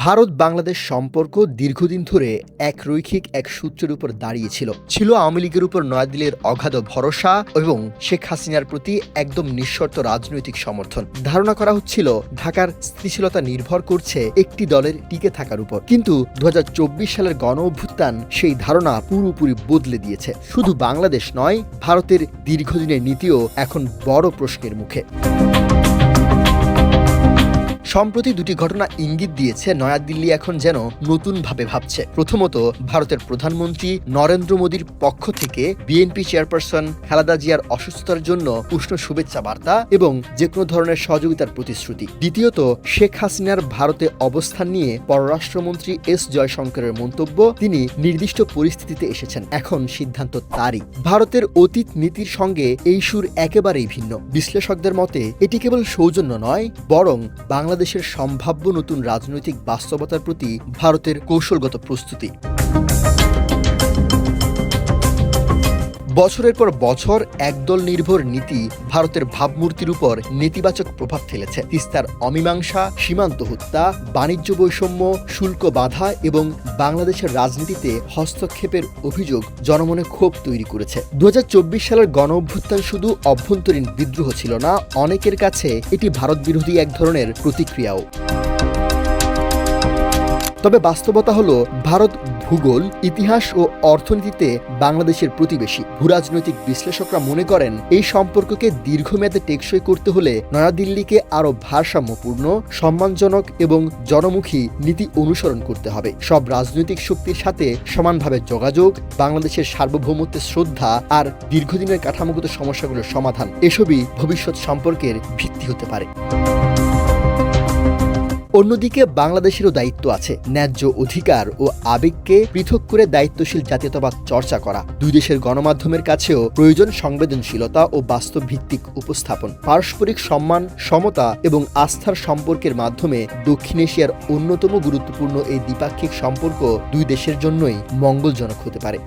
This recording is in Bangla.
ভারত বাংলাদেশ সম্পর্ক দীর্ঘদিন ধরে এক রৈখিক এক সূত্রের উপর দাঁড়িয়েছিল। ছিল আওয়ামী লীগের উপর নয়াদিল্লির অগাধ ভরসা এবং শেখ হাসিনার প্রতি একদম নিঃশর্ত রাজনৈতিক সমর্থন। ধারণা করা হচ্ছিল ঢাকার স্থিতিশীলতা নির্ভর করছে একটি দলের টিকে থাকার উপর। কিন্তু ২০২৪ সালের গণ অভ্যুত্থান সেই ধারণা পুরোপুরি বদলে দিয়েছে। শুধু বাংলাদেশ নয়, ভারতের দীর্ঘদিনের নীতিও এখন বড় প্রশ্নের মুখে। সম্প্রতি দুটি ঘটনা ইঙ্গিত দিয়েছে নয়াদিল্লি এখন যেন নতুনভাবে ভাবছে। প্রথমত, ভারতের প্রধানমন্ত্রী নরেন্দ্র মোদীর পক্ষ থেকে বিএনপি চেয়ারপারসন খালেদা জিয়ার অসুস্থতার জন্য উষ্ণ শুভেচ্ছা বার্তা এবং যে কোনো ধরনের সহযোগিতার প্রতিশ্রুতি। দ্বিতীয়ত, শেখ হাসিনার ভারতে অবস্থান নিয়ে পররাষ্ট্রমন্ত্রী এস জয়শঙ্করের মন্তব্য, তিনি নির্দিষ্ট পরিস্থিতিতে এসেছেন, এখন সিদ্ধান্ত তারই। ভারতের অতীত নীতির সঙ্গে এই সুর একেবারেই ভিন্ন। বিশ্লেষকদের মতে এটি কেবল সৌজন্য নয়, বরং বাংলাদেশের সম্ভাব্য নতুন রাজনৈতিক বাস্তবতার প্রতি ভারতের কৌশলগত প্রস্তুতি। বছরের পর বছর একদল নির্ভর নীতি ভারতের ভাবমূর্তির উপর নেতিবাচক প্রভাব ফেলেছে। তিস্তার অমীমাংসা, সীমান্ত হত্যা, বাণিজ্য বৈষম্য, শুল্ক বাধা এবং বাংলাদেশের রাজনীতিতে হস্তক্ষেপের অভিযোগ জনমনে ক্ষোভ তৈরি করেছে। ২০২৪ সালের গণ অভ্যুত্থান শুধু অভ্যন্তরীণ বিদ্রোহ ছিল না, অনেকের কাছে এটি ভারত বিরোধী এক ধরনের প্রতিক্রিয়াও। তবে বাস্তবতা হলো, ভারত ভূগোল, ইতিহাস ও অর্থনীতিতে বাংলাদেশের প্রতিবেশী। ভূরাজনৈতিক বিশ্লেষকরা মনে করেন, এই সম্পর্ককে দীর্ঘমেয়াদে টেকসই করতে হলে নয়াদিল্লিকে আরও ভারসাম্যপূর্ণ, সম্মানজনক এবং জনমুখী নীতি অনুসরণ করতে হবে। সব রাজনৈতিক শক্তির সাথে সমানভাবে যোগাযোগ, বাংলাদেশের সার্বভৌমত্বের শ্রদ্ধা আর দীর্ঘদিনের কাঠামোগত সমস্যাগুলোর সমাধান, এসবই ভবিষ্যৎ সম্পর্কের ভিত্তি হতে পারে। অন্যদিকে বাংলাদেশেরও দায়িত্ব আছে। ন্যায্য অধিকার ও আবেগকে পৃথক করে দায়িত্বশীল জাতীয়তাবাদ চর্চা করা। দুই দেশের গণমাধ্যমের কাছেও প্রয়োজন সংবেদনশীলতা ও বাস্তব ভিত্তিক উপস্থাপন। পারস্পরিক সম্মান, সমতা এবং আস্থার সম্পর্কের মাধ্যমে দক্ষিণ এশিয়ার অন্যতম গুরুত্বপূর্ণ এই দ্বিপাক্ষিক সম্পর্ক দুই দেশের জন্যই মঙ্গলজনক হতে পারে।